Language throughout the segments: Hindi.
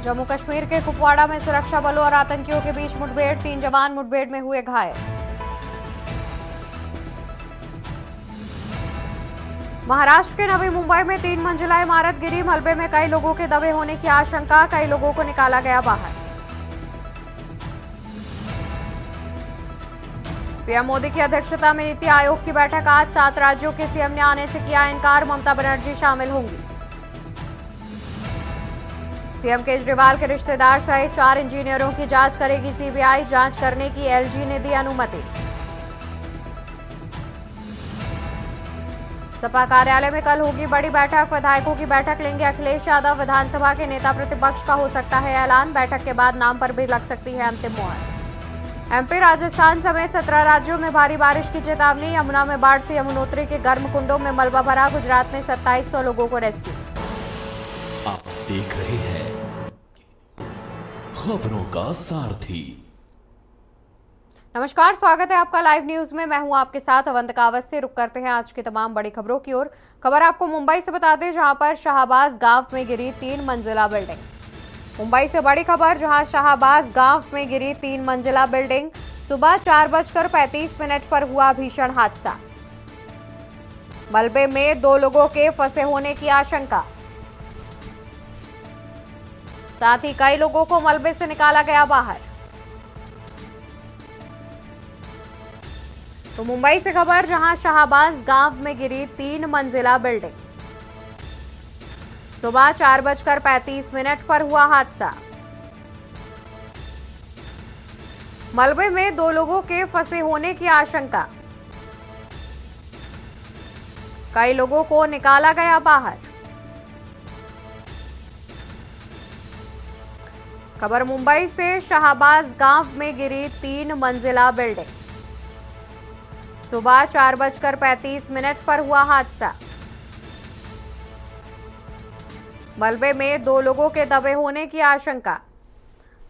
जम्मू कश्मीर के कुपवाड़ा में सुरक्षा बलों और आतंकियों के बीच मुठभेड़, 3 जवान मुठभेड़ में हुए घायल। महाराष्ट्र के नवी मुंबई में 3 मंजिला इमारत गिरी, मलबे में कई लोगों के दबे होने की आशंका, कई लोगों को निकाला गया बाहर। पीएम मोदी की अध्यक्षता में नीति आयोग की बैठक आज, 7 राज्यों के सीएम ने आने से किया इनकार, ममता बनर्जी शामिल होंगी। सीएम केजरीवाल के रिश्तेदार सहित 4 इंजीनियरों की जांच करेगी सीबीआई, जांच करने की एलजी ने दी अनुमति। सपा कार्यालय में कल होगी बड़ी बैठक, विधायकों की बैठक लेंगे अखिलेश यादव, विधानसभा के नेता प्रतिपक्ष का हो सकता है ऐलान, बैठक के बाद नाम पर भी लग सकती है अंतिम मुहर। एमपी, राजस्थान समेत 17 राज्यों में भारी बारिश की चेतावनी, यमुना में बाढ़ से यमुनोत्री के गर्म कुंडों में मलबा भरा, गुजरात में 2700 लोगों को रेस्क्यू। आप देख रहे हैं खबरों का सारथी। नमस्कार, स्वागत है आपका लाइव न्यूज में। मैं हूं आपके साथ अवंतिका अवस्थी। रुक करते हैं आज की तमाम बड़ी खबरों की ओर। खबर आपको मुंबई से बता दें, जहां पर शाहबाज गांव में गिरी 3 मंजिला बिल्डिंग। मुंबई से बड़ी खबर, जहां शाहबाज गांव में गिरी 3 मंजिला बिल्डिंग। सुबह 4:35 पर हुआ भीषण हादसा। मलबे में 2 लोगों के फंसे होने की आशंका, साथ ही कई लोगों को मलबे से निकाला गया बाहर। तो मुंबई से खबर, जहां शाहबाज गांव में गिरी 3 मंजिला बिल्डिंग। सुबह 4:35 पर हुआ हादसा। मलबे में 2 लोगों के फंसे होने की आशंका, कई लोगों को निकाला गया बाहर। खबर मुंबई से, शाहबाज गांव में गिरी 3 मंजिला बिल्डिंग। सुबह 4:35 पर हुआ हादसा। मलबे में 2 लोगों के दबे होने की आशंका।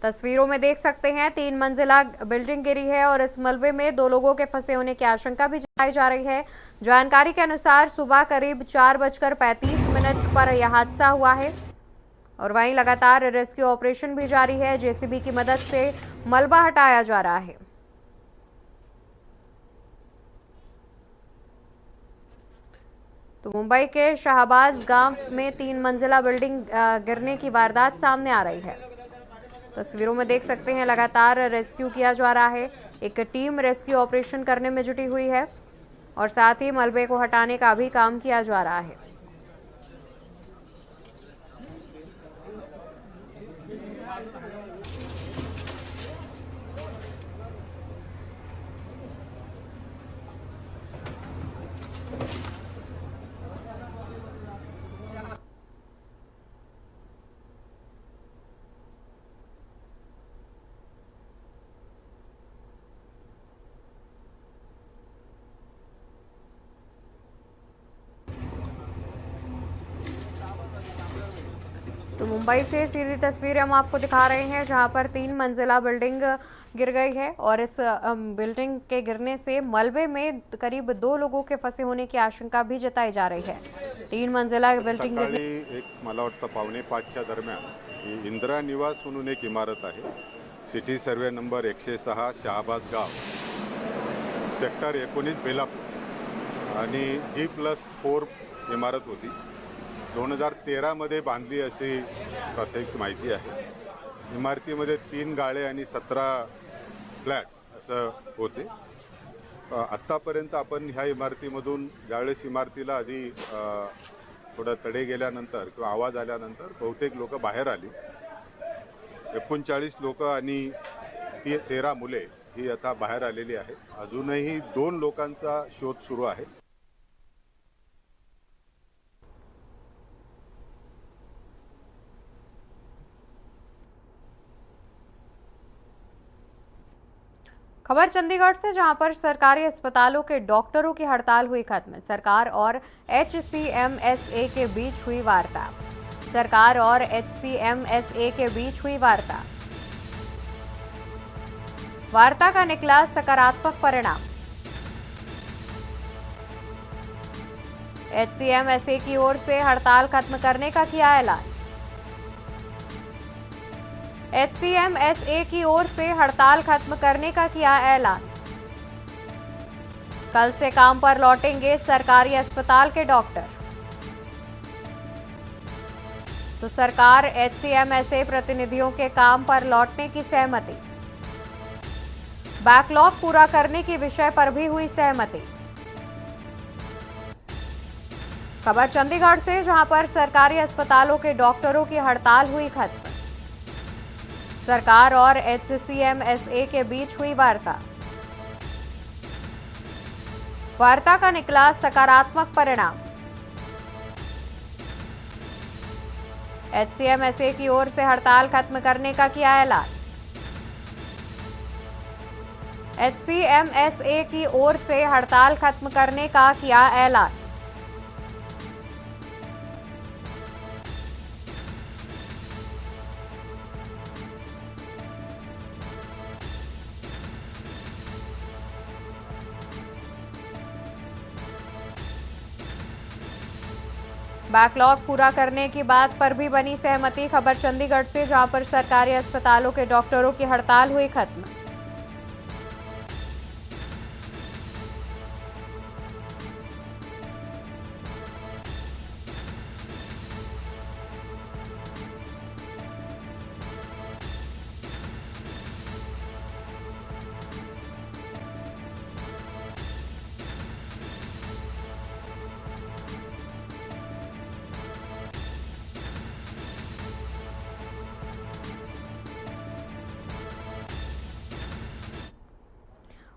तस्वीरों में देख सकते हैं 3 मंजिला बिल्डिंग गिरी है और इस मलबे में 2 लोगों के फंसे होने की आशंका भी जताई जा रही है। जानकारी के अनुसार सुबह करीब 4:35 पर यह हादसा हुआ है और वहीं लगातार रेस्क्यू ऑपरेशन भी जारी है। जेसीबी की मदद से मलबा हटाया जा रहा है। तो मुंबई के शाहबाज गांव में 3 मंजिला बिल्डिंग गिरने की वारदात सामने आ रही है। तस्वीरों में देख सकते हैं लगातार रेस्क्यू किया जा रहा है। एक टीम रेस्क्यू ऑपरेशन करने में जुटी हुई है और साथ ही मलबे को हटाने का भी काम किया जा रहा है। तो मुंबई से सीधी तस्वीर हम आपको दिखा रहे हैं, जहां पर 3 मंजिला बिल्डिंग गिर गई है और इस बिल्डिंग के गिरने से मलबे में करीब 2 लोगों के फंसे होने की आशंका भी जताई जा रही है। 3 मंजिला बिल्डिंग एक मला वाटतं 4:45च्या दरम्यान ही इंदिरा निवास म्हणून एक इमारत आहे। सिटी सर्वे नंबर 106 शहाबाज गाव, सेक्टर 19 बेलापूर आणि G+4 इमारत होती। 2013 मध्ये बांधली अशी प्राथमिक माहिती आहे। इमारतीमध्ये 3 गाळे आणि 17 फ्लॅट्स असं होते। आत्तापर्यंत आपण ह्या इमारतीमधून ज्यावेळेस इमारतीला आधी थोडं तडे गेल्यानंतर किंवा आवाज आल्यानंतर बहुतेक लोक बाहेर आली। 39 लोक आणि 13 मुले ही आता बाहेर आलेली आहेत। अजूनही 2 लोकांचा शोध सुरू आहे। खबर चंडीगढ़ से, जहां पर सरकारी अस्पतालों के डॉक्टरों की हड़ताल हुई खत्म। सरकार और HCMSA के बीच हुई वार्ता। सरकार और HCMSA के बीच हुई वार्ता। वार्ता का निकला सकारात्मक परिणाम। HCMSA की ओर से हड़ताल खत्म करने का किया ऐलान। HCMSA की ओर से हड़ताल खत्म करने का किया ऐलान। कल से काम पर लौटेंगे सरकारी अस्पताल के डॉक्टर। तो सरकार HCMSA प्रतिनिधियों के काम पर लौटने की सहमति। बैकलॉग पूरा करने के विषय पर भी हुई सहमति। खबर चंडीगढ़ से, जहां पर सरकारी अस्पतालों के डॉक्टरों की हड़ताल हुई खत्म। सरकार और HCMSA के बीच हुई वार्ता का निकला सकारात्मक परिणाम। HCMSA की ओर से हड़ताल खत्म करने का किया ऐलान। HCMSA की ओर से हड़ताल खत्म करने का किया ऐलान। बैकलॉग पूरा करने की बात पर भी बनी सहमति। खबर चंडीगढ़ से, जहां पर सरकारी अस्पतालों के डॉक्टरों की हड़ताल हुई खत्म।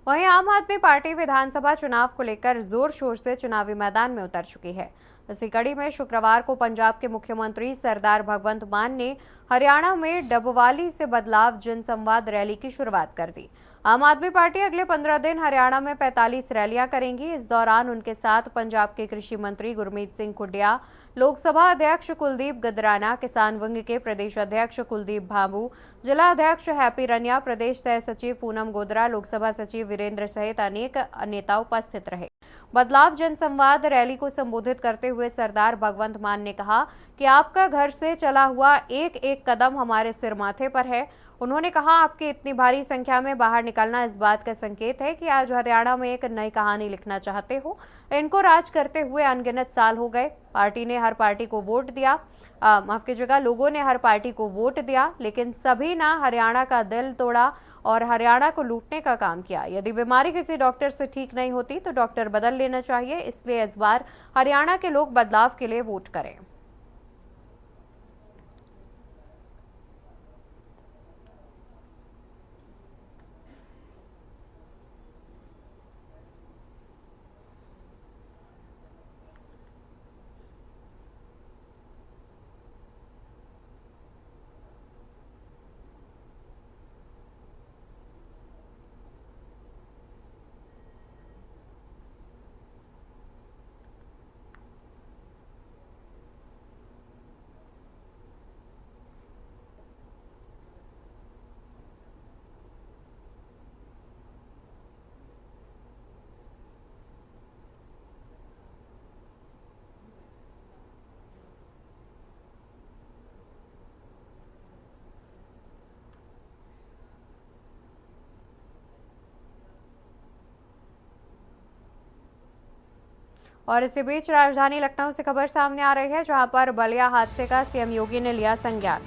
वहीं आम आदमी पार्टी विधानसभा चुनाव को लेकर जोर शोर से चुनावी मैदान में उतर चुकी है। इसी कड़ी में शुक्रवार को पंजाब के मुख्यमंत्री सरदार भगवंत मान ने हरियाणा में डबवाली से बदलाव जनसंवाद रैली की शुरुआत कर दी। आम आदमी पार्टी अगले 15 दिन हरियाणा में 45 रैलियां करेंगी। इस दौरान उनके साथ पंजाब के कृषि मंत्री गुरमीत सिंह खुडिया, लोकसभा अध्यक्ष कुलदीप गदराना, किसान विंग के प्रदेश अध्यक्ष कुलदीप भांबू, जिला अध्यक्ष हैप्पी रनिया, प्रदेश सह सचिव पूनम गोदरा, लोकसभा सचिव वीरेंद्र सहित अनेक नेता उपस्थित रहे। बदलाव जनसंवाद रैली को संबोधित करते हुए सरदार भगवंत मान ने कहा कि आपका घर से चला हुआ एक एक कदम हमारे सिर माथे पर है। उन्होंने कहा, आपकी इतनी भारी संख्या में बाहर निकलना इस बात का संकेत है कि आज हरियाणा में एक नई कहानी लिखना चाहते हो। इनको राज करते हुए अनगिनत साल हो गए। पार्टी ने हर पार्टी को वोट दिया, माफ कीजिएगा, लोगों ने हर पार्टी को वोट दिया, लेकिन सभी ने हरियाणा का दिल तोड़ा और हरियाणा को लूटने का काम किया। यदि बीमारी किसी डॉक्टर से ठीक नहीं होती तो डॉक्टर बदल लेना चाहिए। इसलिए इस बार हरियाणा के लोग बदलाव के लिए वोट करें। और इसी बीच राजधानी लखनऊ से खबर सामने आ रही है, जहां पर बलिया हादसे का सीएम योगी ने लिया संज्ञान।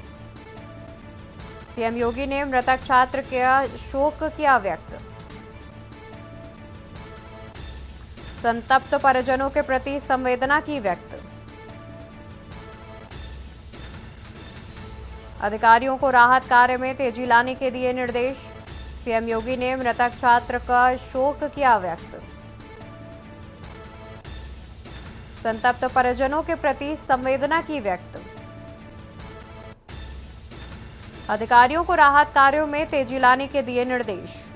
सीएम योगी ने मृतक छात्र के शोक किया व्यक्त। संतप्त परिजनों के प्रति संवेदना की व्यक्त। अधिकारियों को राहत कार्य में तेजी लाने के दिए निर्देश। सीएम योगी ने मृतक छात्र का शोक किया व्यक्त। संतप्त परिजनों के प्रति संवेदना की व्यक्त। अधिकारियों को राहत कार्यों में तेजी लाने के दिए निर्देश।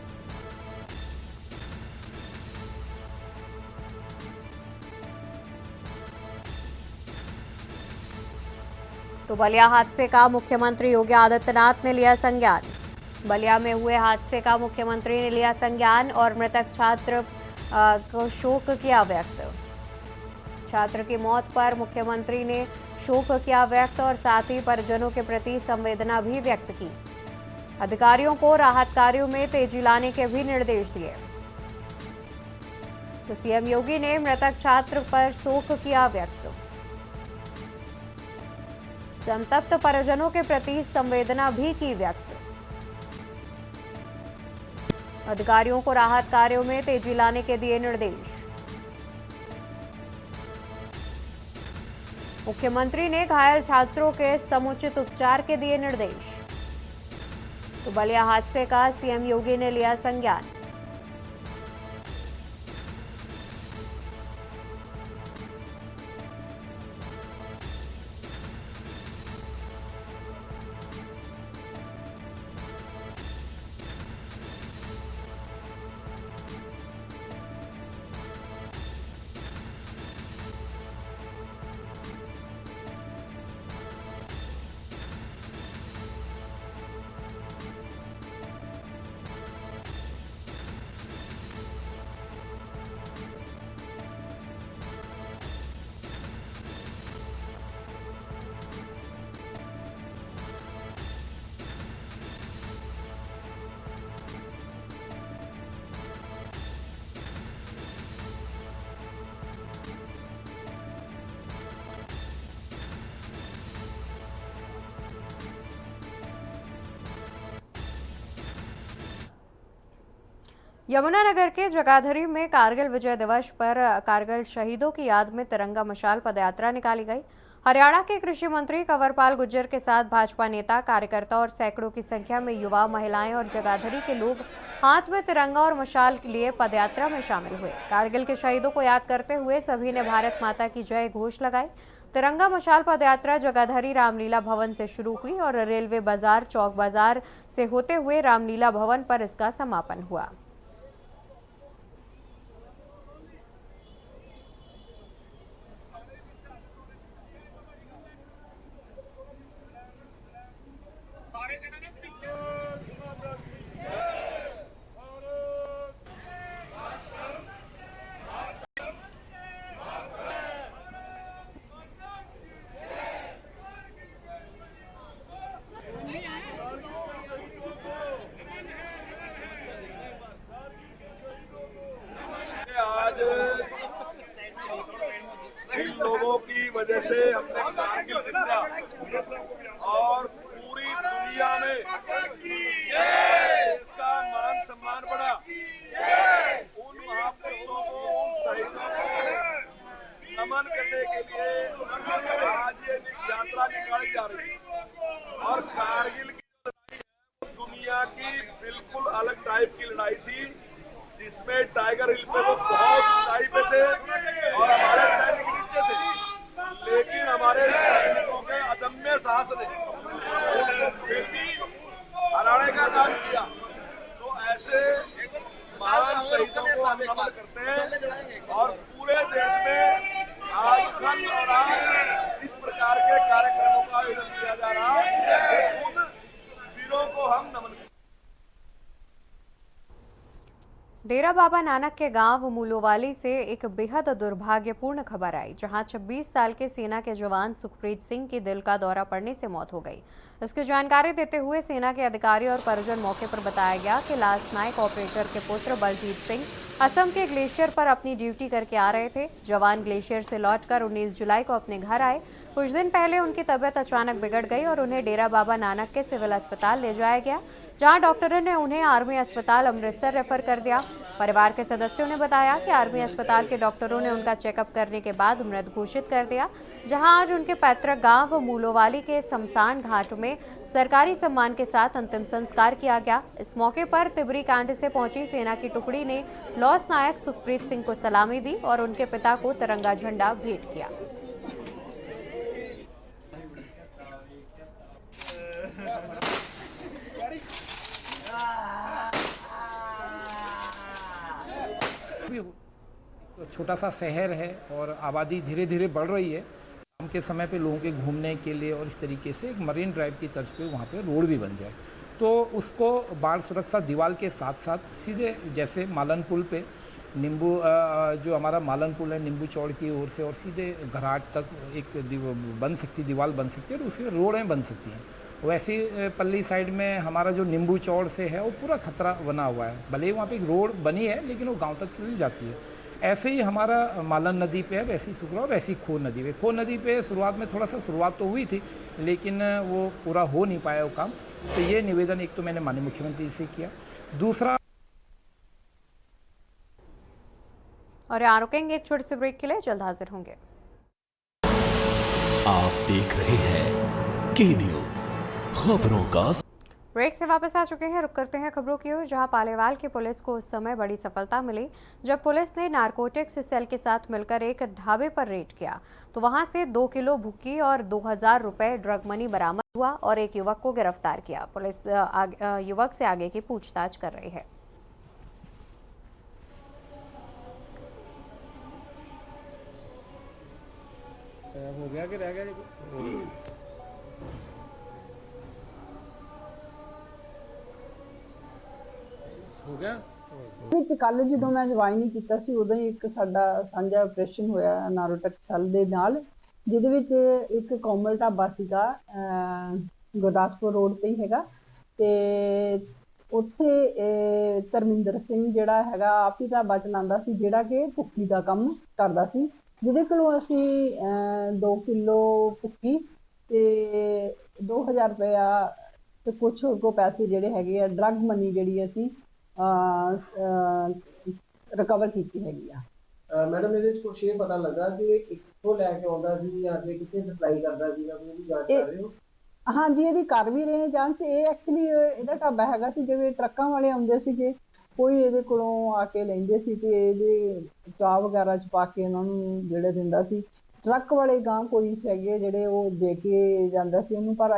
तो बलिया हादसे का मुख्यमंत्री योगी आदित्यनाथ ने लिया संज्ञान। बलिया में हुए हादसे का मुख्यमंत्री ने लिया संज्ञान और मृतक छात्र को शोक किया व्यक्त। छात्र की मौत पर मुख्यमंत्री ने शोक किया व्यक्त और साथ ही परिजनों के प्रति संवेदना भी व्यक्त की। अधिकारियों को राहत कार्यों में तेजी लाने के भी निर्देश दिए। तो सीएम योगी ने मृतक छात्र पर शोक किया व्यक्त। संतप्त परिजनों के प्रति संवेदना भी की व्यक्त। अधिकारियों को राहत कार्यों में तेजी लाने के दिए निर्देश। मुख्यमंत्री ने घायल छात्रों के समुचित उपचार के दिए निर्देश। तो बलिया हादसे का सीएम योगी ने लिया संज्ञान। यमुनानगर के जगाधरी में कारगिल विजय दिवस पर कारगिल शहीदों की याद में तिरंगा मशाल पदयात्रा निकाली गई। हरियाणा के कृषि मंत्री कंवरपाल गुर्जर के साथ भाजपा नेता, कार्यकर्ता और सैकड़ों की संख्या में युवा, महिलाएं और जगाधरी के लोग हाथ में तिरंगा और मशाल लिए पदयात्रा में शामिल हुए। कारगिल के शहीदों को याद करते हुए सभी ने भारत माता की जय घोष लगाई। तिरंगा मशाल पदयात्रा जगाधरी रामलीला भवन से शुरू हुई और रेलवे बाजार, चौक बाजार से होते हुए रामलीला भवन पर इसका समापन हुआ। इन लोगों की वजह से हमने कारगिल जिंदा और पूरी दुनिया में इसका मान सम्मान बढ़ा। उन महापुरुषों को, उन शहीदों को नमन करने के लिए आज ये यात्रा निकाली जा रही है। और कारगिल की लड़ाई है वो दुनिया की बिल्कुल अलग टाइप की लड़ाई थी, जिसमें टाइगर हिल पे वो बहुत ऊंचाई पे थे और हमारे सैनिक नीचे थे, लेकिन हमारे सैनिकों के अदम्य साहस ने फिर भी हराने का काम किया। तो ऐसे महान शहीदों को हम नमन करते हैं और पूरे देश में आज कल और आज इस प्रकार के कार्यक्रमों का आयोजन किया जा रहा है। उन वीरों को हम नमन करते हैं। डेरा बाबा नानक के गांव मूलोवाली से एक बेहद दुर्भाग्यपूर्ण खबर आई, जहां 26 साल के सेना के जवान सुखप्रीत सिंह की दिल का दौरा पड़ने से मौत हो गई। इसकी जानकारी देते हुए सेना के अधिकारी और परिजन मौके पर बताया गया कि लांस नायक ऑपरेटर के पुत्र बलजीत सिंह असम के ग्लेशियर पर अपनी ड्यूटी करके आ रहे थे। जवान ग्लेशियर से लौटकर 19 जुलाई को अपने घर आए। कुछ दिन पहले उनकी तबीयत अचानक बिगड़ गई और उन्हें डेरा बाबा नानक के सिविल अस्पताल ले जाया गया, जहां डॉक्टरों ने उन्हें आर्मी अस्पताल अमृतसर रेफर कर दिया। परिवार के सदस्यों ने बताया कि आर्मी अस्पताल के डॉक्टरों ने उनका चेकअप करने के बाद मृत घोषित कर दिया, जहां आज उनके पैतृक गांव मूलोवाली के शमशान घाट में सरकारी सम्मान के साथ अंतिम संस्कार किया गया। इस मौके पर तिबरी कांड से पहुंची सेना की टुकड़ी ने लॉस नायक सुखप्रीत सिंह को सलामी दी और उनके पिता को तिरंगा झंडा भेंट किया। छोटा सा शहर है और आबादी धीरे धीरे बढ़ रही है। शाम के समय पे लोगों के घूमने के लिए और इस तरीके से एक मरीन ड्राइव की तर्ज पे वहाँ पे रोड भी बन जाए, तो उसको बाढ़ सुरक्षा दीवार के साथ साथ सीधे जैसे मालन पुल पे नींबू जो हमारा मालन पुल है नींबू चौड़ की ओर से और सीधे घराट तक एक बन सकती दीवार बन सकती है और उससे रोडें बन सकती हैं। वैसे पल्ली साइड में हमारा जो नींबू चौड़ से है वो पूरा खतरा बना हुआ है, भले ही वहाँ पे एक रोड बनी है लेकिन वो गांव तक नहीं जाती है। ऐसे ही हमारा मालन नदी पे है, वैसी सुकरा, वैसी खो नदी पे। खो नदी पे शुरुआत में थोड़ा सा शुरुआत तो हुई थी लेकिन वो पूरा हो नहीं पाया वो काम। तो ये निवेदन एक तो मैंने माननीय मुख्यमंत्री जी से किया। दूसरा, और यहाँ रुकेंगे एक छोटे से ब्रेक के लिए, जल्द हाजिर होंगे। आप देख रहे हैं के न्यूज, खबरों का। ब्रेक से वापस आ चुके हैं। रुक करते हैं खबरों की ओर, जहां पालेवाल की पुलिस को उस समय बड़ी सफलता मिली जब पुलिस ने नारकोटिक्स सेल के साथ मिलकर एक ढाबे पर रेड किया तो वहां से 2 किलो भुक्की और 2000 रुपए ड्रग मनी बरामद हुआ और एक युवक को गिरफ्तार किया। पुलिस युवक से आगे की पूछताछ कर रही है। हो गया कि रह गया? ਹੋ ਗਿਆ ਵਿੱਚ ਕੱਲ ਜਦੋਂ ਮੈਂ ਜੁਆਇਨ ਕੀਤਾ ਸੀ ਉਦੋਂ ਹੀ ਇੱਕ ਸਾਡਾ ਸਾਂਝਾ ਆਪਰੇਸ਼ਨ ਹੋਇਆ ਨਾਰੋਟਕ ਸੈੱਲ ਦੇ ਨਾਲ, ਜਿਹਦੇ ਵਿੱਚ ਇੱਕ ਕੋਮਲ ਢਾਬਾ ਸੀਗਾ ਗੁਰਦਾਸਪੁਰ ਰੋਡ ਤੇ ਹੀ ਹੈਗਾ ਤੇ ਉੱਥੇ ਧਰਮਿੰਦਰ ਸਿੰਘ ਜਿਹੜਾ ਹੈਗਾ ਆਪ ਹੀ ਢਾਬਾ ਚਲਾਉਂਦਾ ਸੀ, ਜਿਹੜਾ ਕਿ ਭੁੱਕੀ ਦਾ ਕੰਮ ਕਰਦਾ ਸੀ, ਜਿਹਦੇ ਕੋਲੋਂ ਅਸੀਂ 2 ਕਿਲੋ ਭੁੱਕੀ ਤੇ 2000 ਰੁਪਇਆ ਤੇ ਕੁਛ ਹੋਰ ਕੋ ਪੈਸੇ ਜਿਹੜੇ ਹੈਗੇ ਆ ਡਰੱਗ ਮਨੀ ਜਿਹੜੀ ਅਸੀਂ ਰਿਕਵਰ ਕੀਤੀ ਹੈਗੀ ਆ। ਮੈਡਮ ਇਹਦੇ ਵਿੱਚ ਕੁਛ ਇਹ ਪਤਾ ਲੱਗਾ ਕਿ ਕਿੱਥੋਂ ਲੈ ਕੇ ਆਉਂਦਾ ਸੀ ਜਾਂ ਅੱਗੇ ਕਿੱਥੇ ਸਪਲਾਈ ਕਰਦਾ ਸੀਗਾ, ਕੋਈ ਇਹਦੀ ਜਾਂਚ ਕਰ ਰਹੇ ਹੋ? ਹਾਂਜੀ, ਇਹਦੀ ਕਰ ਵੀ ਰਹੇ ਜਾਂਚ। ਇਹ ਐਕਚੁਅਲੀ ਇਹਦਾ ਢਾਬਾ ਹੈਗਾ ਸੀ, ਜਿਵੇਂ ਟਰੱਕਾਂ ਵਾਲੇ ਆਉਂਦੇ ਸੀਗੇ, ਕੋਈ ਇਹਦੇ ਕੋਲੋਂ ਆ ਕੇ ਲੈਂਦੇ ਸੀ ਤੇ ਇਹਦੇ ਚਾਹ ਵਗੈਰਾ ਚ ਪਾ ਕੇ ਉਹਨਾਂ ਨੂੰ ਜਿਹੜੇ ਦਿੰਦਾ ਸੀ। ट्रक वाले गांव कोई हैगे जेडे वो दे के जांदा सी उन्होंने पर।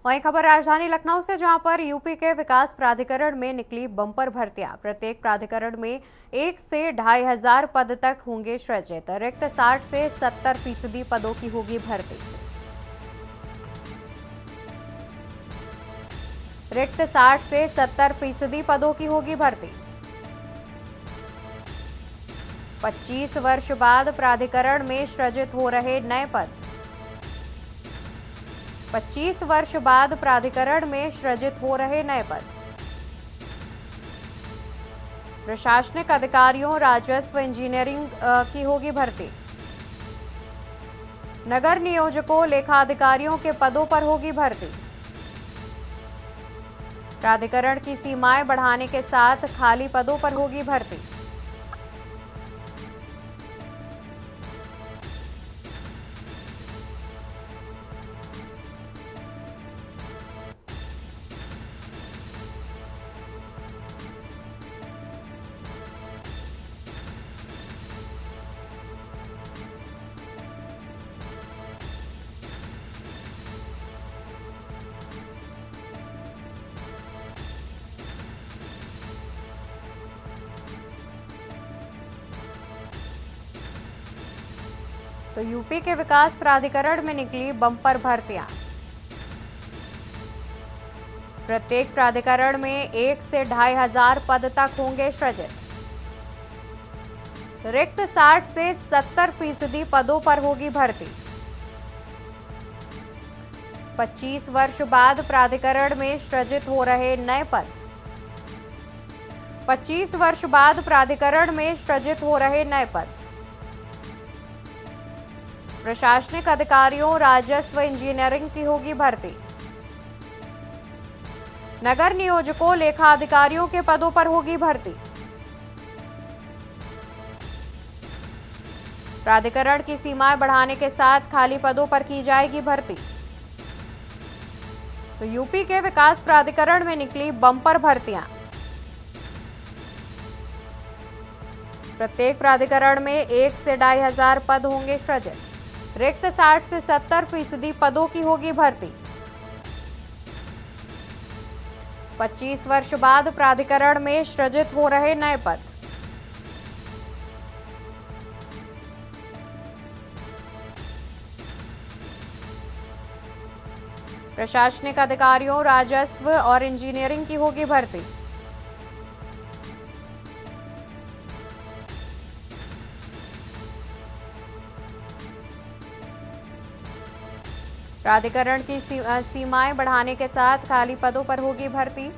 वहीं खबर राजधानी लखनऊ से, जहां पर यूपी के विकास प्राधिकरण में निकली बम्पर भर्तियां। प्रत्येक प्राधिकरण में 1 से 2500 पद तक होंगे सृजित। रिक्त 60 से 70% पदों की होगी भर्ती। रिक्त 60 से 70% पदों की होगी भर्ती। 25 वर्ष बाद प्राधिकरण में सृजित हो रहे नए पद। 25 वर्ष बाद प्राधिकरण में सृजित हो रहे नए पद। प्रशासनिक अधिकारियों, राजस्व, इंजीनियरिंग की होगी भर्ती। नगर नियोजकों, लेखाधिकारियों के पदों पर होगी भर्ती। प्राधिकरण की सीमाएं बढ़ाने के साथ खाली पदों पर होगी भर्ती। तो यूपी के विकास प्राधिकरण में निकली बम्पर भर्तियां। प्रत्येक प्राधिकरण में 1 से 2500 पद तक होंगे सृजित। रिक्त 60 से 70% पदों पर होगी भर्ती। 25 वर्ष बाद प्राधिकरण में सृजित हो रहे नए पद। 25 वर्ष बाद प्राधिकरण में सृजित हो रहे नए पद। प्रशासनिक अधिकारियों, राजस्व, इंजीनियरिंग की होगी भर्ती। नगर नियोजकों, लेखाधिकारियों के पदों पर होगी भर्ती। प्राधिकरण की सीमाएं बढ़ाने के साथ खाली पदों पर की जाएगी भर्ती। तो यूपी के विकास प्राधिकरण में निकली बम्पर भर्तियां। प्रत्येक प्राधिकरण में 1 से 2500 पद होंगे सृजित। रिक्त 60 से 70% पदों की होगी भर्ती। 25 वर्ष बाद प्राधिकरण में सृजित हो रहे नए पद। प्रशासनिक अधिकारियों, राजस्व और इंजीनियरिंग की होगी भर्ती। प्राधिकरण की सीमाएं बढ़ाने के साथ खाली पदों पर होगी भर्ती।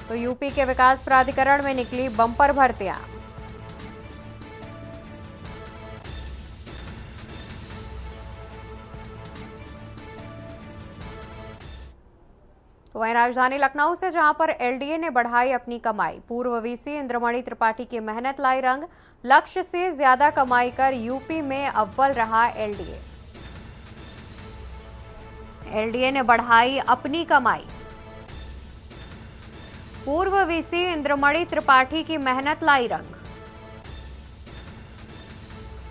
तो यूपी के विकास प्राधिकरण में निकली बम्पर भर्तियां। तो वहीं राजधानी लखनऊ से जहां पर एलडीए ने बढ़ाई अपनी कमाई, पूर्व वीसी इंद्रमणि त्रिपाठी की मेहनत लाई रंग, लक्ष्य से ज्यादा कमाई कर यूपी में अव्वल रहा एलडीए। एलडीए ने बढ़ाई अपनी कमाई, पूर्व वीसी इंद्रमणि त्रिपाठी की मेहनत लाई रंग,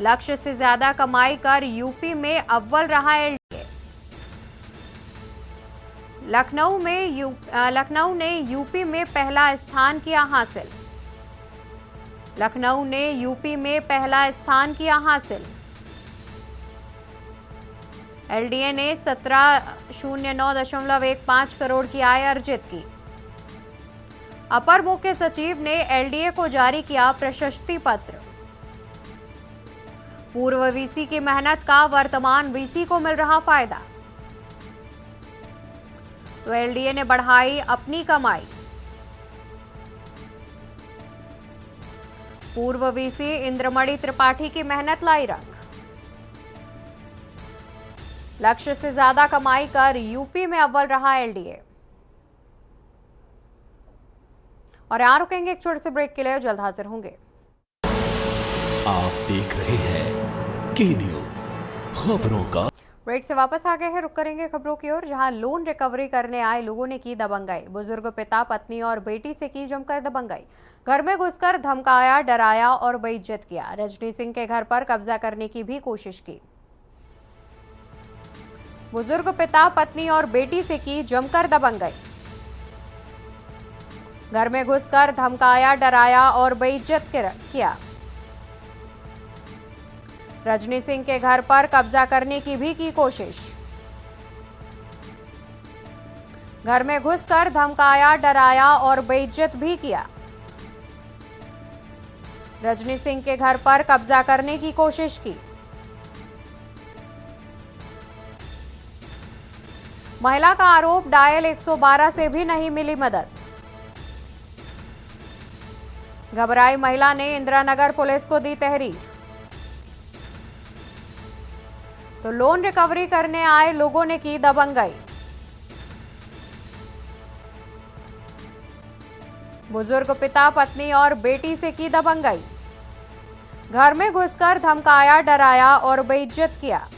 लक्ष्य से ज्यादा कमाई कर यूपी में अव्वल रहा एलडीए। लखनऊ ने यूपी में पहला स्थान किया हासिल। लखनऊ ने यूपी में पहला स्थान किया हासिल। एलडीए ने 1709.15 करोड़ की आय अर्जित की। अपर मुख्य सचिव ने एलडीए को जारी किया प्रशस्ति पत्र। पूर्व वीसी की मेहनत का वर्तमान वीसी को मिल रहा फायदा। तो एलडीए ने बढ़ाई अपनी कमाई, पूर्व वीसी इंद्रमणि त्रिपाठी की मेहनत लाई रंग, लक्ष्य से ज्यादा कमाई कर यूपी में अव्वल रहा एलडीए। और यहां रुकेंगे एक छोटे से ब्रेक के लिए, जल्द हाजिर होंगे। आप देख रहे हैं के न्यूज, खबरों का। ब्रेक से वापस आ गए हैं, रुक करेंगे खबरों की ओर, जहां लोन रिकवरी करने आए लोगों ने की दबंगाई। बुजुर्ग पिता, पत्नी और बेटी से की जमकर दबंगाई। घर में घुसकर धमकाया, डराया और बेइज्जत किया। रजनी सिंह के घर पर कब्जा करने की भी कोशिश की। बुजुर्ग पिता, पत्नी और बेटी से की जमकर दबंगाई। घर में घुसकर धमकाया, डराया और बेइज्जत किया। रजनी सिंह के घर पर कब्जा करने की भी की कोशिश। घर में घुसकर धमकाया, डराया और बेइज्जत भी किया। रजनी सिंह के घर पर कब्जा करने की कोशिश की। महिला का आरोप, डायल 112 से भी नहीं मिली मदद। घबराई महिला ने इंदिरानगर पुलिस को दी तहरीर। तो लोन रिकवरी करने आए लोगों ने की दबंगाई। बुजुर्ग पिता, पत्नी और बेटी से की दबंगाई। घर में घुसकर धमकाया, डराया और बेइज्जत किया।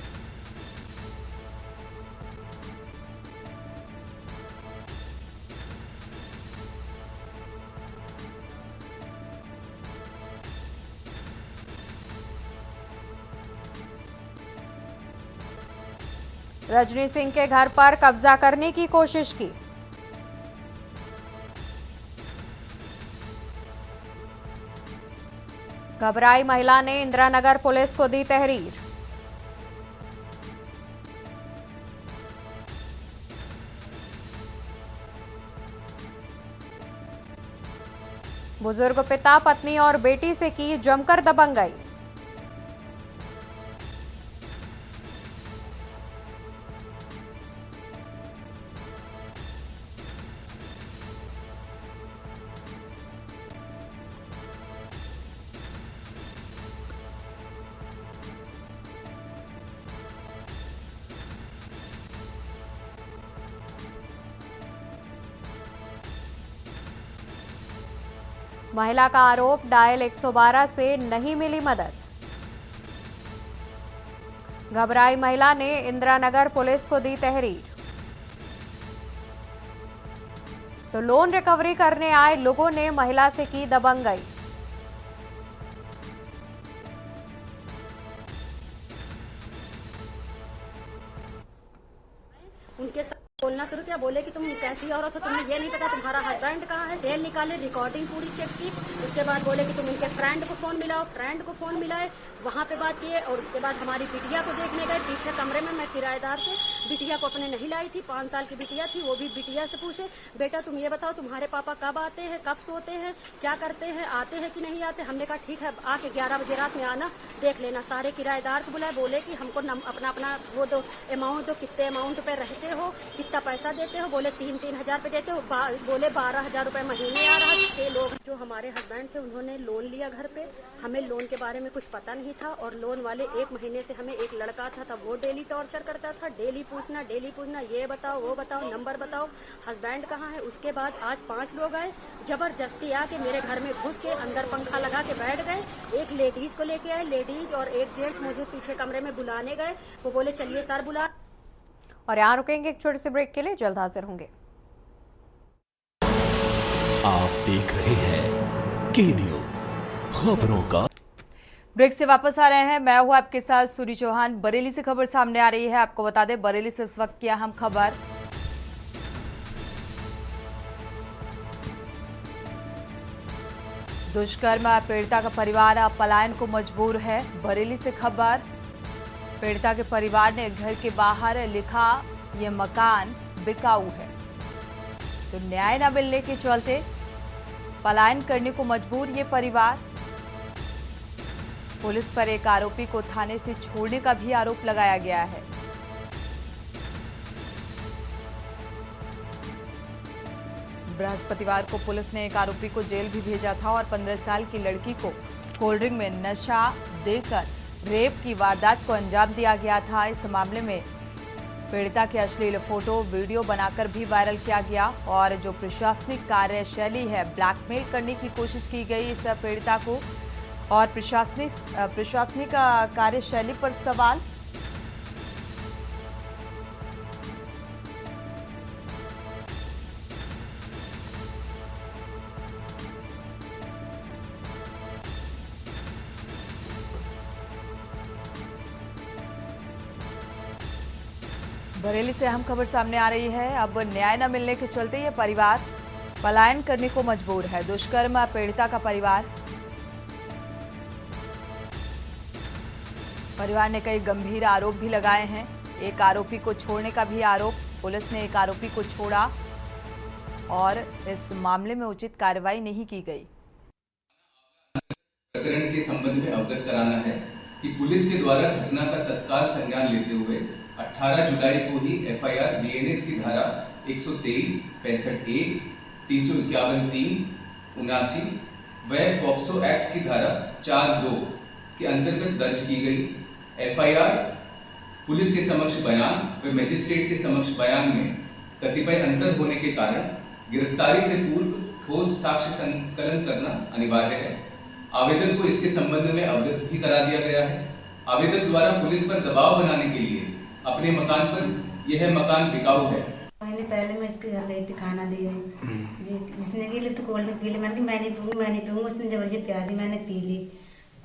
रजनी सिंह के घर पर कब्जा करने की कोशिश की। घबराई महिला ने इंदिरानगर पुलिस को दी तहरीर। बुजुर्ग पिता, पत्नी और बेटी से की जमकर दबंगाई। महिला का आरोप, डायल 112 से नहीं मिली मदद। घबराई महिला ने इंदिरानगर पुलिस को दी तहरीर। तो लोन रिकवरी करने आए लोगों ने महिला से की दबंगाई। उनके बोलना शुरू किया, बोले कि तुम कैसी औरत हो, तुम्हें ये नहीं पता तुम्हारा हस्बैंड कहाँ है। तेल निकाले, रिकॉर्डिंग पूरी चेक की। उसके बाद बोले कि तुम इनके फ्रेंड को फोन मिलाओ, फ्रेंड को फोन मिलाए, वहाँ पे बात किए। और उसके बाद हमारी बिटिया को देखने गए पीछे कमरे में। मैं किराएदार से बिटिया को अपने नहीं लाई थी, 5 साल की बिटिया थी। वो भी बिटिया से पूछे, बेटा तुम ये बताओ तुम्हारे पापा कब आते हैं, कब सोते हैं, क्या करते हैं, आते हैं कि नहीं आते। हमने कहा ठीक है, आके 11 बजे रात में आना, देख लेना। सारे किराएदार को बुलाए, बोले कि हमको अपना अपना वो दो अमाउंट दो, कितने अमाउंट पे रहते हो, कितना पैसा देते हो। बोले 3-3 हज़ार पे देते हो। बोले 12,000 रुपये महीने आ रहा है। ये लोग जो हमारे हस्बैंड थे उन्होंने लोन लिया घर पे। हमें लोन के बारे में कुछ पता नहीं था। और लोन वाले 1 महीने से हमें एक लड़का था वो डेली टॉर्चर करता था, डेली पूछना, ये बताओ, वो बताओ, नंबर बताओ, हस्बैंड कहाँ है। उसके बाद आज 5 लोग आए, जबरदस्ती आके मेरे घर में घुस के अंदर पंखा लगा के बैठ गए। एक लेडीज को लेके आए, लेडीज और एक जेंट्स मुझे पीछे कमरे में बुलाने गए। वो बोले चलिए सर बुला। और यहाँ रुकेंगे एक छोटे से ब्रेक के लिए, जल्द हाजिर होंगे। आप देख रहे हैं के न्यूज़, खबरों का। ब्रेक से वापस आ रहे हैं, मैं हूं आपके साथ सूरी चौहान। बरेली से खबर सामने आ रही है। आपको बता दें बरेली से इस वक्त की अहम खबर। दुष्कर्म पीड़िता का परिवार अब पलायन को मजबूर है। बरेली से खबर, पीड़िता के परिवार ने घर के बाहर लिखा ये मकान बिकाऊ है, तो न्याय न मिलने के चलते पलायन करने को मजबूर ये परिवार। पुलिस पर एक आरोपी को थाने से छोड़ने का भी आरोप लगाया गया है। बृहस्पतिवार को पुलिस ने एक आरोपी को जेल भी भेजा था और 15 साल की लड़की को कोल्ड ड्रिंक में नशा देकर रेप की वारदात को अंजाम दिया गया था। इस मामले में पीड़िता के अश्लील फोटो वीडियो बनाकर भी वायरल किया गया और जो प्रशासनिक कार्यशैली है, ब्लैकमेल करने की कोशिश की गई इस पीड़िता को। और प्रशासनिक कार्यशैली पर सवाल। बरेली से अहम खबर सामने आ रही है। अब न्याय न मिलने के चलते ये परिवार पलायन करने को मजबूर है। दुष्कर्म पीड़िता का परिवार ने कई गंभीर आरोप भी लगाए हैं। एक आरोपी को छोड़ने का भी आरोप। पुलिस ने एक आरोपी को छोड़ा और इस मामले में उचित कार्रवाई नहीं की गई। प्रकरण के संबंध में अवगत कराना है कि पुलिस के द्वारा घटना का तत्काल संज्ञान लेते हुए 18 जुलाई को ही एफआईआर बीएनएस की धारा 123, 65(1), 351(3), 79 व पॉक्सो एक्ट की धारा 4(2) के अंतर्गत दर्ज की गई। एफआईआर पुलिस के समक्ष बयान व मजिस्ट्रेट के समक्ष बयान में कतिपय अंतर होने के कारण गिरफ्तारी से पूर्व ठोस साक्ष्य संकलन करना अनिवार्य है। आवेदक को इसके संबंध में अवगत भी करा दिया गया है। आवेदक द्वारा पुलिस पर दबाव बनाने के लिए अपने मकान पर यह मकान बिकाऊ है। महीने पहले मैं इसके घर गई थी खाना देने जी, जिसने की लिस्ट कोल्ड ड्रिंक पी ली। मैंने पीऊँगी। उसने जबरदस्ती पिला दी, मैंने पी ली।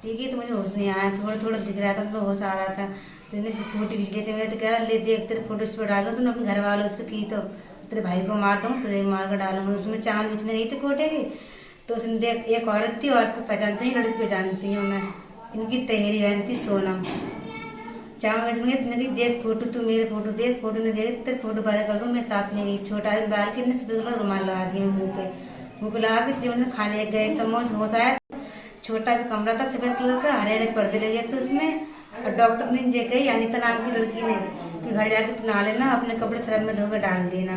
पी गई तो मुझे होश नहीं आया, थोड़ा दिख रहा था तो होश आ रहा था। तो इन्हें फोटो खींच लेते मैं तो कह रहा ले देख तेरे फोटो इस पर डाल दूँ। तुमने अपने घर वालों से की तो तेरे भाई को मार दूँ, तुझे मार कर डालूंगा। उसमें चावल बेचने गई थी कोटे की, तो उसने देख एक औरत थी और उसको पहचानती हूँ, लड़की पहचानती हूँ मैं। इनकी तहेरी बहन थी सोनम। चावल बेचने गई, उसने देख फोटो, तू मेरे फोटो देख। फोटो ने देख तेरे फोटो बाहर कर दूँ। मैं साथ में गई, छोटा बाल के रुमाल लगा दिया मुँह पे लगा के उन्हें खाने गए तो मुझे होश आया। छोटा सा कमरा था सफेद कलर का, हरे हरे पर्दे लगे थे उसमें। और डॉक्टर ने ये कही अनिता नाम की लड़की ने कि घर जाके तू नहा लेना, अपने कपड़े सर में धोकर डाल देना।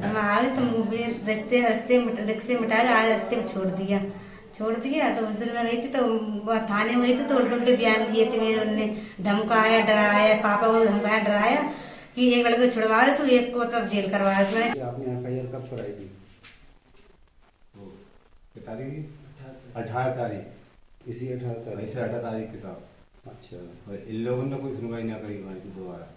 मैं आ गई तो मुझे रिक्शे मिटा के आज रास्ते में छोड़ दिया। तो उस दिन मैं गई थी तो थाने में गई थी तो उल्टे बयान लिए थे मेरे। उन्होंने धमकाया, डराया, पापा को धमकाया, डराया कि एक लड़के छुड़वा दे तो एक को तब जेल करवा दे। आपने एफआईआर कब छुड़ाई थी? 18 तारीख, इसी 18 तारीख के साथ। अच्छा, और इन लोगों ने कोई सुनवाई ना करी हमारी दोबारा।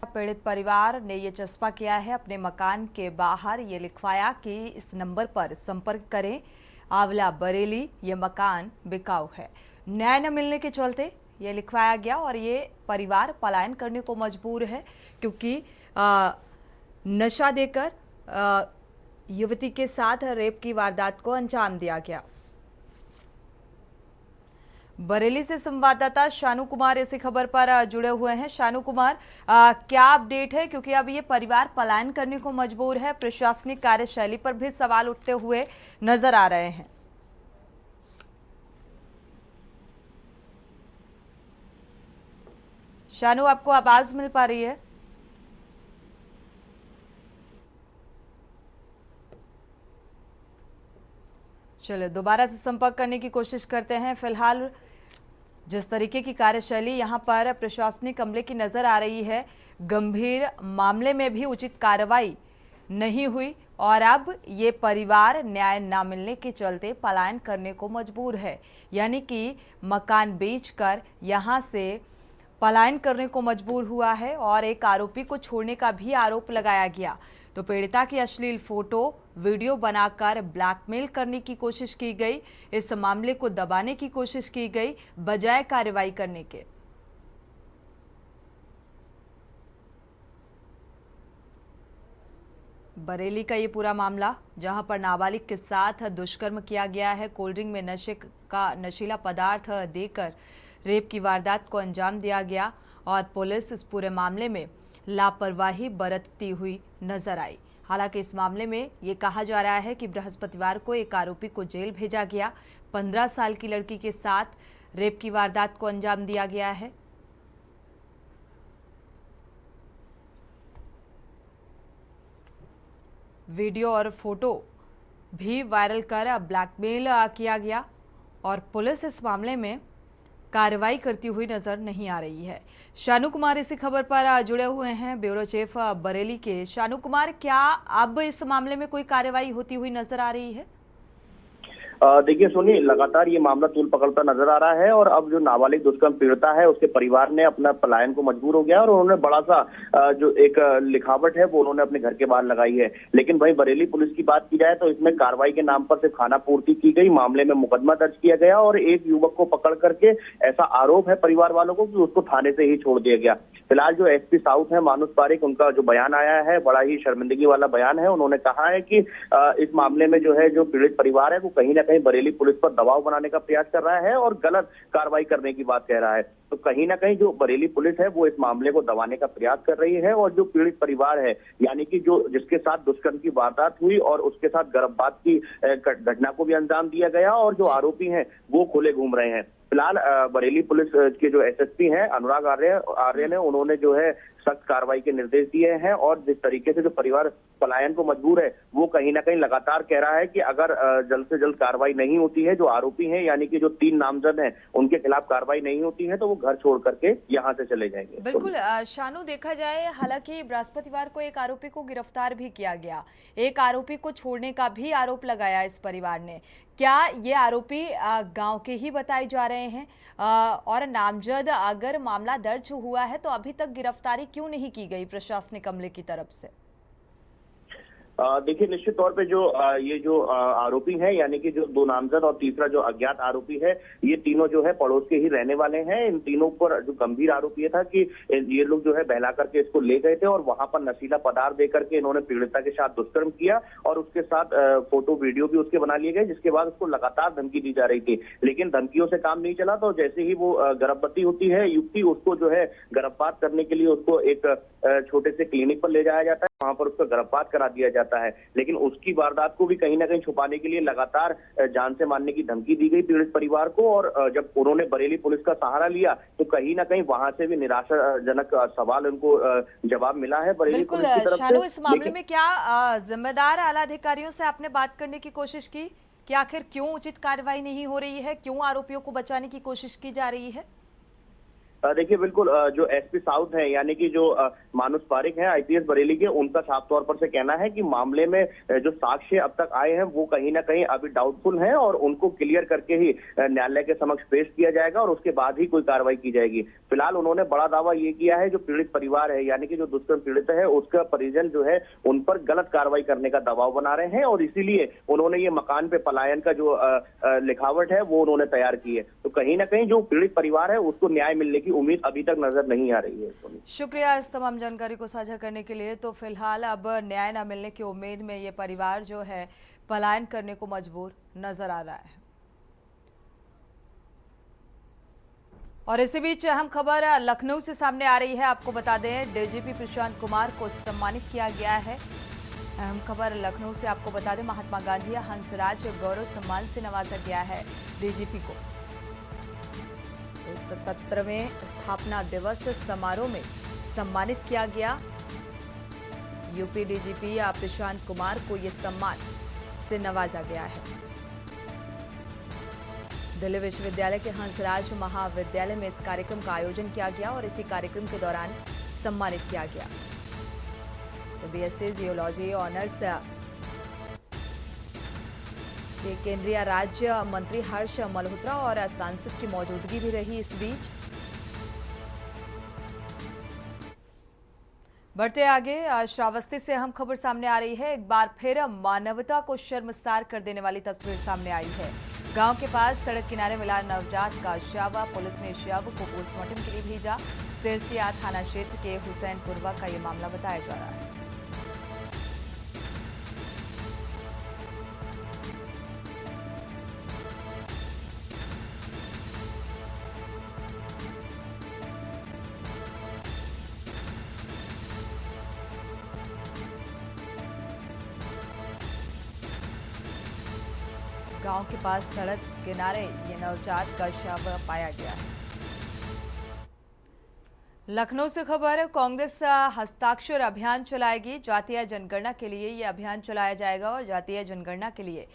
पीड़ित परिवार ने ये चस्पा किया है अपने मकान के बाहर, ये लिखवाया कि इस नंबर पर संपर्क करें, आंवला बरेली, ये मकान बिकाऊ है। न्याय न मिलने के चलते ये लिखवाया गया और ये परिवार पलायन करने को मजबूर है क्योंकि नशा देकर युवती के साथ रेप की वारदात को अंजाम दिया गया। बरेली से संवाददाता शानू कुमार इसी खबर पर जुड़े हुए हैं। शानू कुमार, क्या अपडेट है, क्योंकि अब ये परिवार पलायन करने को मजबूर है, प्रशासनिक कार्यशैली पर भी सवाल उठते हुए नजर आ रहे हैं। शानू, आपको आवाज मिल पा रही है? चलिए दोबारा से संपर्क करने की कोशिश करते हैं। फिलहाल जिस तरीके की कार्यशैली यहां पर प्रशासनिक अमले की नजर आ रही है, गंभीर मामले में भी उचित कार्रवाई नहीं हुई और अब ये परिवार न्याय न मिलने के चलते पलायन करने को मजबूर है, यानी कि मकान बेचकर यहां से पलायन करने को मजबूर हुआ है और एक आरोपी को छोड़ने का भी आरोप लगाया गया। तो पीड़िता की अश्लील फोटो वीडियो बनाकर ब्लैकमेल करने की कोशिश की गई, इस मामले को दबाने की कोशिश की गई बजाय कार्रवाई करने के। बरेली का ये पूरा मामला, जहां पर नाबालिग के साथ दुष्कर्म किया गया है, कोल्ड ड्रिंक में नशीला पदार्थ देकर रेप की वारदात को अंजाम दिया गया और पुलिस इस पूरे मामले में लापरवाही बरतती हुई नजर आई। हालांकि इस मामले में ये कहा जा रहा है कि बृहस्पतिवार को एक आरोपी को जेल भेजा गया, 15 साल की लड़की के साथ रेप की वारदात को अंजाम दिया गया है। वीडियो और फोटो भी वायरल कर ब्लैकमेल किया गया और पुलिस इस मामले में कार्रवाई करती हुई नजर नहीं आ रही है। शानू कुमार इसी खबर पर जुड़े हुए हैं, ब्यूरो चीफ बरेली के। शानू कुमार, क्या अब इस मामले में कोई कार्रवाई होती हुई नजर आ रही है? देखिए सोनी, लगातार ये मामला तूल पकड़ता नजर आ रहा है और अब जो नाबालिग दुष्कर्म पीड़िता है उसके परिवार ने अपना पलायन को मजबूर हो गया और उन्होंने बड़ा सा जो एक लिखावट है वो उन्होंने अपने घर के बाहर लगाई है। लेकिन भाई बरेली पुलिस की बात की जाए तो इसमें कार्रवाई के नाम पर सिर्फ खाना पूर्ति की गई, मामले में मुकदमा दर्ज किया गया और एक युवक को पकड़ करके ऐसा आरोप है परिवार वालों को कि उसको थाने से ही छोड़ दिया गया। फिलहाल जो एसपी साउथ है मानुष पारिक, उनका जो बयान आया है बड़ा ही शर्मिंदगी वाला बयान है। उन्होंने कहा है कि इस मामले में जो है जो पीड़ित परिवार है वो कहीं ना कहीं बरेली पुलिस पर दबाव बनाने का प्रयास कर रहा है और गलत कार्रवाई करने की बात कह रहा है। तो कहीं ना कहीं जो बरेली पुलिस है वो इस मामले को दबाने का प्रयास कर रही है और जो पीड़ित परिवार है, यानी कि जो जिसके साथ दुष्कर्म की वारदात हुई और उसके साथ गर्भपात की घटना को भी अंजाम दिया गया और जो आरोपी हैं वो खुले घूम रहे हैं। फिलहाल बरेली पुलिस के जो एसएसपी हैं अनुराग आर्य ने उन्होंने जो है सख्त कार्रवाई के निर्देश दिए हैं और जिस तरीके से जो परिवार पलायन को मजबूर है वो कहीं ना कहीं लगातार कह रहा है कि अगर जल्द से जल्द कार्रवाई नहीं होती है, जो आरोपी हैं यानी कि जो 3 नामजद हैं उनके खिलाफ कार्रवाई नहीं होती है तो वो घर छोड़ करके यहाँ से चले जाएंगे। बिल्कुल शानू, देखा जाए हालांकि बृहस्पतिवार को एक आरोपी को गिरफ्तार भी किया गया, एक आरोपी को छोड़ने का भी आरोप लगाया इस परिवार ने। क्या ये आरोपी गांव के ही बताए जा रहे हैं और नामजद अगर मामला दर्ज हुआ है तो अभी तक गिरफ्तारी क्यों नहीं की गई प्रशासनिक अमले की तरफ से? देखिए निश्चित तौर पे जो ये जो आरोपी हैं यानी कि जो 2 नामजद और तीसरा जो अज्ञात आरोपी है, ये तीनों जो है पड़ोस के ही रहने वाले हैं। इन तीनों पर जो गंभीर आरोप ये था कि ये लोग जो है बहला करके इसको ले गए थे और वहां पर नशीला पदार्थ दे करके इन्होंने पीड़िता के साथ दुष्कर्म किया और उसके साथ फोटो वीडियो भी उसके बना लिए गए, जिसके बाद उसको लगातार धमकी दी जा रही थी। लेकिन धमकियों से काम नहीं चला तो जैसे ही वो गर्भवती होती है युवती, उसको जो है गर्भपात करने के लिए उसको एक छोटे से क्लिनिक पर ले जाया जाता है, वहां पर उसका गर्भपात करा दिया जाता है। लेकिन उसकी वारदात को भी कहीं ना कहीं छुपाने के लिए लगातार जान से मारने की धमकी दी गई पीड़ित परिवार को और जब उन्होंने बरेली पुलिस का सहारा लिया तो कहीं ना कहीं वहां से भी निराशाजनक सवाल उनको जवाब मिला है बरेली पुलिस की तरफ से। शानू, इस मामले में क्या जिम्मेदार आला अधिकारियों से आपने बात करने की कोशिश की कि आखिर क्यों उचित कार्रवाई नहीं हो रही है, क्यों आरोपियों को बचाने की कोशिश की जा रही है? देखिए बिल्कुल जो एसपी साउथ है यानी कि जो मानुष पारिक हैं आईपीएस बरेली के, उनका साफ तौर पर से कहना है कि मामले में जो साक्ष्य अब तक आए हैं वो कहीं ना कहीं अभी डाउटफुल हैं और उनको क्लियर करके ही न्यायालय के समक्ष पेश किया जाएगा और उसके बाद ही कोई कार्रवाई की जाएगी। फिलहाल उन्होंने बड़ा दावा ये किया है जो पीड़ित परिवार है यानी कि जो दुष्कर्म पीड़ित है उसका परिजन जो है उन पर गलत कार्रवाई करने का दबाव बना रहे हैं और इसीलिए उन्होंने ये मकान पे पलायन का जो लिखावट है वो उन्होंने तैयार की है। तो कहीं ना कहीं जो पीड़ित परिवार है उसको न्याय मिलने की उम्मीद अभी तक नजर नहीं आ रही है। शुक्रिया इस तमाम जानकारी को साझा करने के लिए। तो फिलहाल अब न्याय न मिलने की उम्मीद में ये परिवार जो है पलायन करने को मजबूर नजर आ रहा है। और इसी बीच अहम खबर लखनऊ से सामने आ रही है। आपको बता दें डीजीपी प्रशांत कुमार को सम्मानित किया गया है। अहम खबर लखनऊ से आपको बता दें महात्मा गांधी हंसराज गौरव सम्मान से नवाजा गया है डीजीपी को। तो 77वें स्थापना दिवस समारोह में सम्मानित किया गया। यूपी डीजीपी प्रशांत कुमार को यह सम्मान से नवाजा गया है। दिल्ली विश्वविद्यालय के हंसराज महाविद्यालय में इस कार्यक्रम का आयोजन किया गया और इसी कार्यक्रम के दौरान सम्मानित किया गया। तो बीएससी जियोलॉजी ऑनर्स के केंद्रीय राज्य मंत्री हर्ष मल्होत्रा और सांसद की मौजूदगी भी रही। इस बीच बढ़ते आगे श्रावस्ती से अहम खबर सामने आ रही है। एक बार फिर मानवता को शर्मसार कर देने वाली तस्वीर सामने आई है। गांव के पास सड़क किनारे मिला नवजात का शव। पुलिस ने शव को पोस्टमार्टम के लिए भेजा। सिरसिया थाना क्षेत्र के हुसैनपुरवा का यह मामला बताया जा रहा है। गांव के पास सड़क किनारे ये नवजात का शव पाया गया है। लखनऊ से खबर, कांग्रेस हस्ताक्षर अभियान चलाएगी। जातीय जनगणना के लिए ये अभियान चलाया जाएगा और जातीय जनगणना के लिए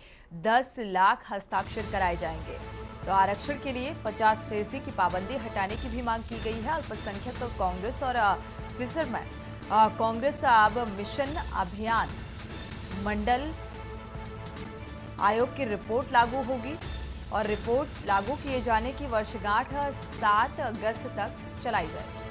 10 लाख हस्ताक्षर कराए जाएंगे। तो आरक्षण के लिए 50% की पाबंदी हटाने की भी मांग की गई है। अल्पसंख्यक कांग्रेस और फिशरमैन कांग्रेस अब मिशन अभियान मंडल आयोग की रिपोर्ट लागू होगी और रिपोर्ट लागू किए जाने की वर्षगांठ 7 अगस्त तक चलाई जाएगी।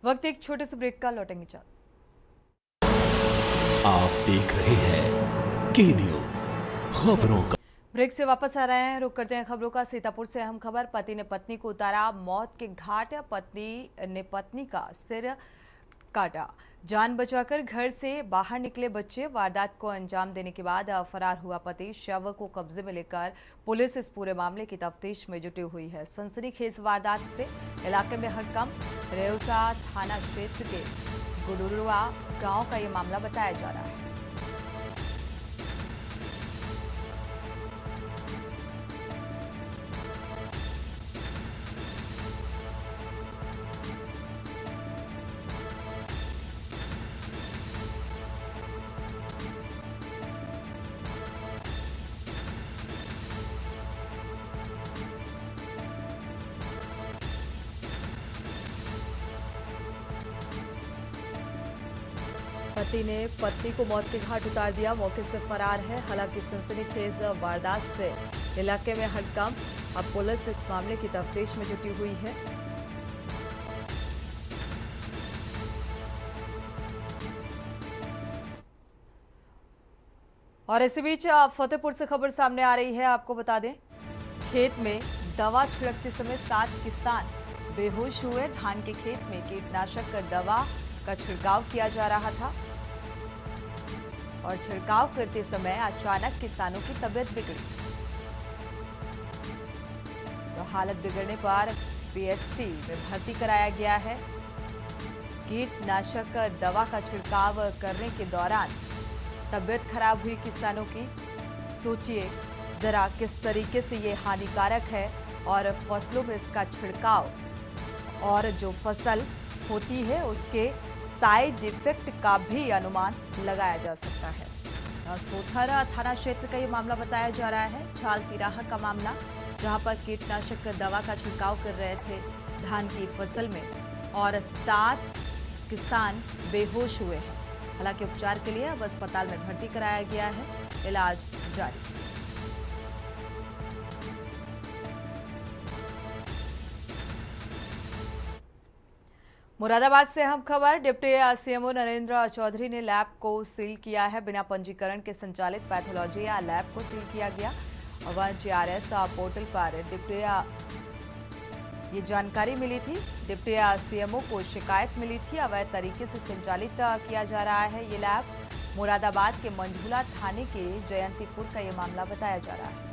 वक्त एक छोटे से ब्रेक का, लौटेंगे चाल। आप देख रहे हैं के न्यूज खबरों का। ब्रेक से वापस आ रहे हैं, रुक करते हैं खबरों का। सीतापुर से अहम खबर, पति ने पत्नी को उतारा मौत के घाट। पत्नी ने पत्नी का सिर काटा। जान बचाकर घर से बाहर निकले बच्चे। वारदात को अंजाम देने के बाद फरार हुआ पति। शव को कब्जे में लेकर पुलिस इस पूरे मामले की तफ्तीश में जुटी हुई है। सनसनीखेज वारदात से इलाके में हड़कंप। रेउसा थाना क्षेत्र के गुडुरुआ गांव का ये मामला बताया जा रहा है। पति ने पत्नी को मौत के घाट उतार दिया, मौके से फरार है। हालांकि सनसनीखेज वारदात से इलाके में हड़कंप। अब पुलिस इस मामले की तफ्तीश में जुटी हुई है। और इसी बीच फतेहपुर से खबर सामने आ रही है। आपको बता दें, खेत में दवा छिड़कते समय 7 किसान बेहोश हुए। धान के खेत में कीटनाशक दवा का छिड़काव किया जा रहा था और छिड़काव करते समय अचानक किसानों की तबीयत बिगड़ी, तो हालत बिगड़ने पर पीएचसी में भर्ती कराया गया है। कीटनाशक दवा का छिड़काव करने के दौरान तबीयत खराब हुई किसानों की। सोचिए जरा किस तरीके से ये हानिकारक है और फसलों में इसका छिड़काव और जो फसल होती है उसके साइड इफेक्ट का भी अनुमान लगाया जा सकता है। सोथर थाना क्षेत्र का ये मामला बताया जा रहा है, झाल तिराहा का मामला, जहां पर कीटनाशक दवा का छिड़काव कर रहे थे धान की फसल में और 7 किसान बेहोश हुए हैं। हालांकि उपचार के लिए अब अस्पताल में भर्ती कराया गया है, इलाज जारी। मुरादाबाद से हम खबर, डिप्टी सीएमओ नरेंद्र चौधरी ने लैब को सील किया है। बिना पंजीकरण के संचालित पैथोलॉजी लैब को सील किया गया। GRS पोर्टल पर डिप्टी ये जानकारी मिली थी। डिप्टी सीएमओ को शिकायत मिली थी अवैध तरीके से संचालित किया जा रहा है ये लैब। मुरादाबाद के मंझूला थाने के जयंतीपुर का ये मामला बताया जा रहा है।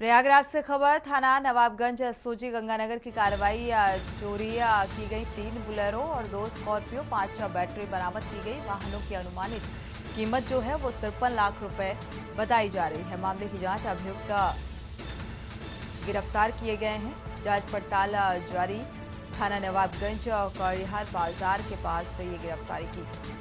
प्रयागराज से खबर, थाना नवाबगंज एसओजी गंगानगर की कार्रवाई, चोरी की गई 3 बुलेरो और 2 स्कॉर्पियो, 5 बैटरी बरामद की गई। वाहनों की अनुमानित कीमत जो है वो 53 लाख रुपए बताई जा रही है। मामले की जांच, अभियुक्त गिरफ्तार किए गए हैं। जांच पड़ताल जारी। थाना नवाबगंज और कड़िहार बाजार के पास से ये गिरफ्तारी की गई।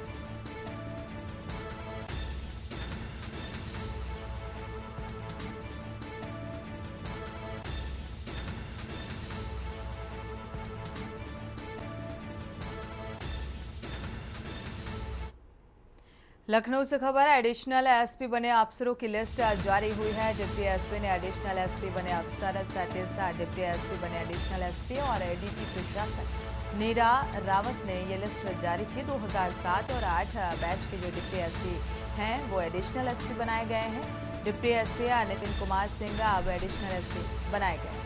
लखनऊ से खबर, एडिशनल एसपी बने अफसरों की लिस्ट जारी हुई है। डिप्टी एसपी ने एडिशनल एसपी बने अफसर 37 डिप्टी एसपी बने एडिशनल एसपी और एडीजी प्रशासन नीरा रावत ने ये लिस्ट जारी की। 2007 और 8 बैच के जो डिप्टी एसपी हैं वो एडिशनल एसपी बनाए गए हैं। डिप्टी एसपी नितिन कुमार सिंह अब एडिशनल एसपी बनाए गए हैं।